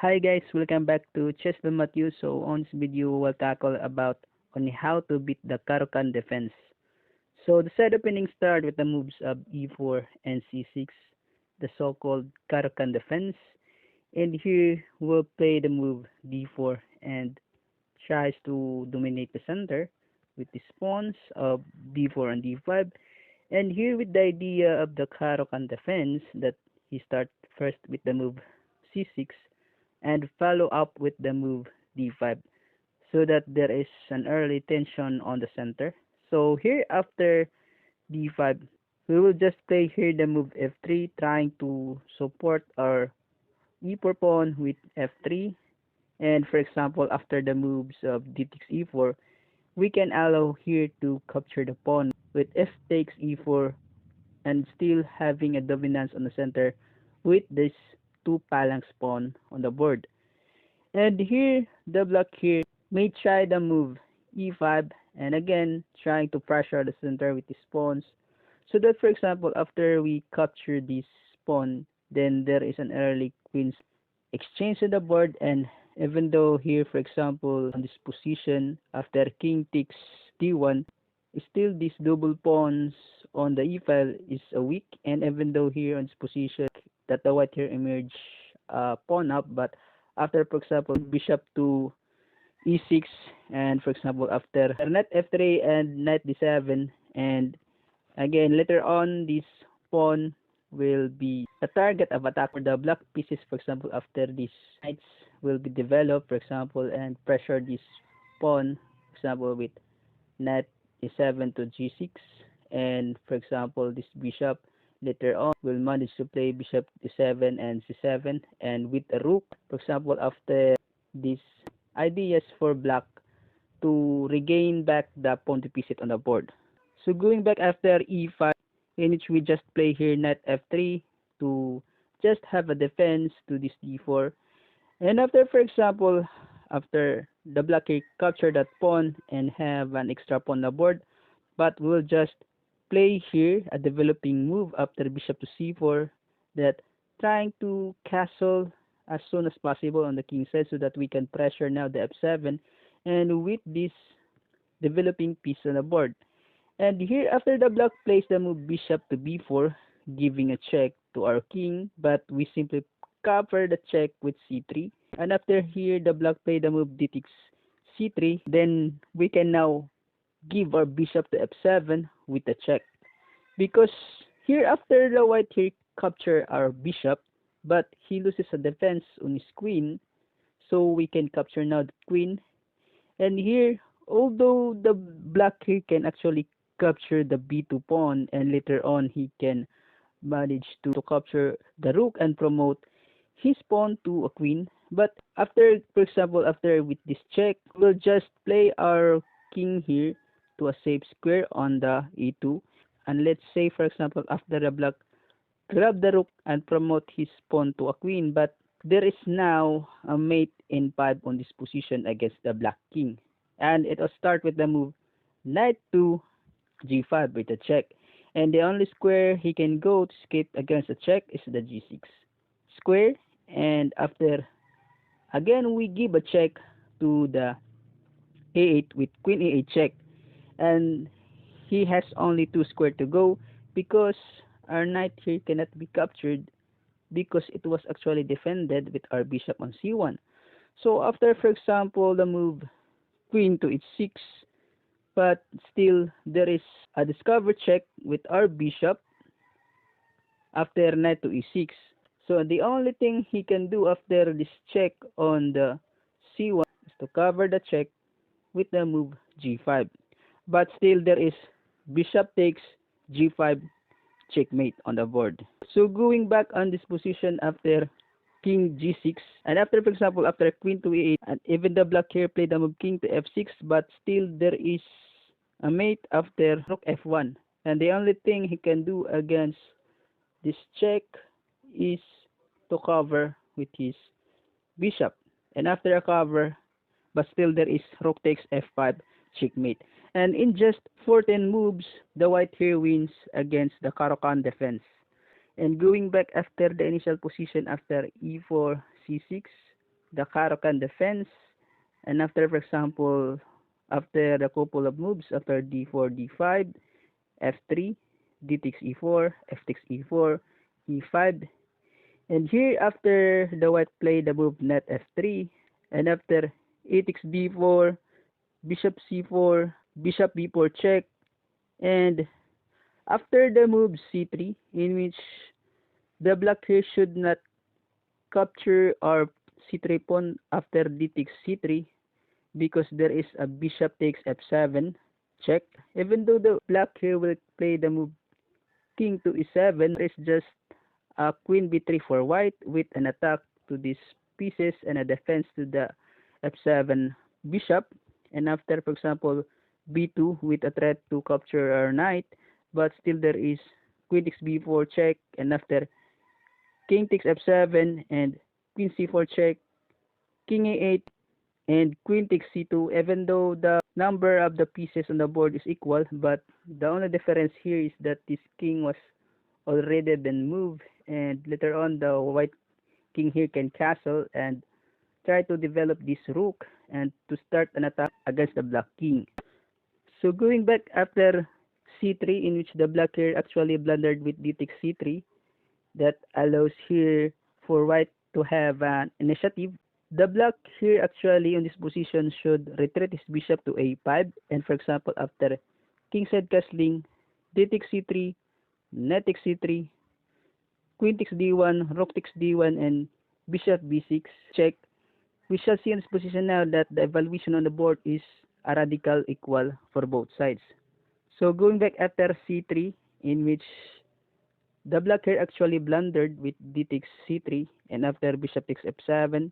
Hi guys, welcome back to Chess with Matthew. So on this video, we'll tackle about on how to beat the CARO-KANN defense. So the set opening start with the moves of e4 and c6, the so-called CARO-KANN defense. And here we'll play the move d4 and tries to dominate the center with the pawns of d4 and d5. And here with the idea of the CARO-KANN defense that he start first with the move c6 and follow up with the move d5 so that there is an early tension on the center. So here after d5, we will just play here the move f3, trying to support our e4 pawn with f3. And for example, after the moves of d takes e4, we can allow here to capture the pawn with f takes e4 and still having a dominance on the center with this two phalanx pawn on the board. And here, the black here may try the move e5 and again trying to pressure the center with his pawns. So that for example, after we capture this pawn, then there is an early queen's exchange on the board, and even though here for example on this position after king takes d1, still these double pawns on the e file is a weak, and even though here on this position that the white here emerge pawn up, but after for example bishop to e6 and for example after knight f3 and knight d7, and again later on this pawn will be a target of attack for the black pieces. For example after these knights will be developed for example and pressure this pawn for example with knight e7 to g6, and for example this bishop later on will manage to play bishop d7 and c7, and with a rook for example after these ideas for black to regain back the pawn to piece it on the board. So going back after e5, in which we just play here knight f3 to just have a defense to this d4, and after for example after the black here capture that pawn and have an extra pawn on the board, but we'll just play here a developing move after bishop to c4 that trying to castle as soon as possible on the king side so that we can pressure now the f7 and with this developing piece on the board. And here after the black plays the move bishop to b4, giving a check to our king, but we simply cover the check with c3. And after here the black play the move d takes c3, then we can now give our bishop to f7 with a check, because here after the white here capture our bishop, but he loses a defense on his queen, so we can capture now the queen. And here although the black here can actually capture the b2 pawn, and later on he can manage to capture the rook and promote his pawn to a queen, but after for example after with this check we'll just play our king here to a safe square on the e2, and let's say for example after the black grab the rook and promote his pawn to a queen, but there is now a mate in 5 on this position against the black king, and it will start with the move knight to g5 with a check, and the only square he can go to escape against a check is the g6 square. And after again we give a check to the a8 with queen a8 check, and he has only 2 square to go because our knight here cannot be captured because it was actually defended with our bishop on c1. So after for example the move queen to h6, but still there is a discover check with our bishop after knight to e6. So the only thing he can do after this check on the c1 is to cover the check with the move g5, but still there is bishop takes g5 checkmate on the board. So going back on this position after king g6, and after for example after queen to e8, and even the black here played the move king to f6, but still there is a mate after rook f1, and the only thing he can do against this check is to cover with his bishop, and after a cover, but still there is rook takes f5 checkmate, and in just 14 moves the white here wins against the CARO-KANN defense. And going back after the initial position after e4 c6, the CARO-KANN defense, and after, for example, after a couple of moves, after d4, d5, f3, d takes e4, f takes e4, e5, and here after the white play the move net f3, and after a takes d4, bishop c4, bishop b4 check, and after the move c3, in which the black here should not capture our c3 pawn after d takes c3, because there is a bishop takes f7 check. Even though the black here will play the move king to e7, there is just a queen b3 for white with an attack to these pieces and a defense to the f7 bishop. And after, for example, b2 with a threat to capture our knight, but still there is queen takes b4 check, and after king takes f7 and queen c4 check, king a8, and queen takes c2. Even though the number of the pieces on the board is equal, but the only difference here is that this king was already been moved, and later on the white king here can castle and try to develop this rook and to start an attack against the black king. So going back after c3, in which the black here actually blundered with d takes c3, that allows here for white to have an initiative. The black here actually on this position should retreat his bishop to a5, and for example after kingside castling, d takes c3, knight takes c3, queen takes d1, rook takes d1, and bishop b6 check. We shall see in this position now that the evaluation on the board is a radical equal for both sides. So going back after c3, in which the black here actually blundered with d takes c3, and after bishop takes f7,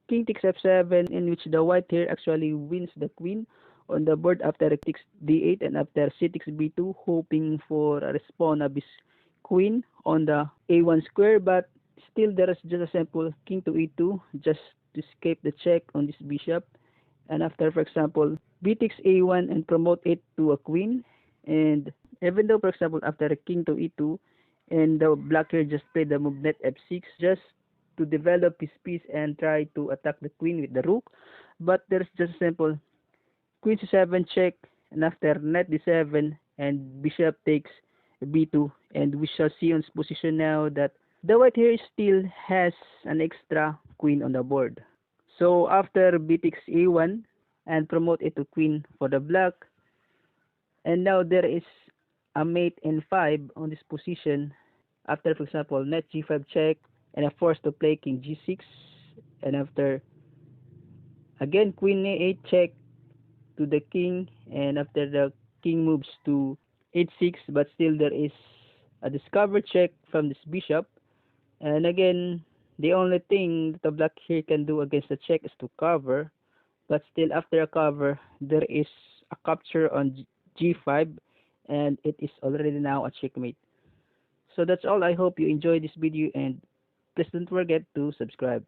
king takes f7, in which the white here actually wins the queen on the board after takes d8, and after c takes b2, hoping for a respawn of his queen on the a1 square, but still there is just a simple king to e2 just to escape the check on this bishop. And after, for example, b takes a1 and promote it to a queen, and even though, for example, after a king to e2, and the black here just played the move net f6 just to develop his piece and try to attack the queen with the rook, but there's just a simple queen c7 check, and after knight d7 and bishop takes b2, and we shall see on this position now that the white here still has an extra queen on the board. So after b takes a1 and promote it to queen for the black, and now there is a mate n5 on this position after, for example, knight g5 check and a force to play king g6, and after again queen a8 check to the king, and after the king moves to h6, but still there is a discover check from this bishop, and again the only thing that the black here can do against the check is to cover, but still after a cover there is a capture on g5, and it is already now a checkmate. So that's all. I hope you enjoyed this video, and please don't forget to subscribe.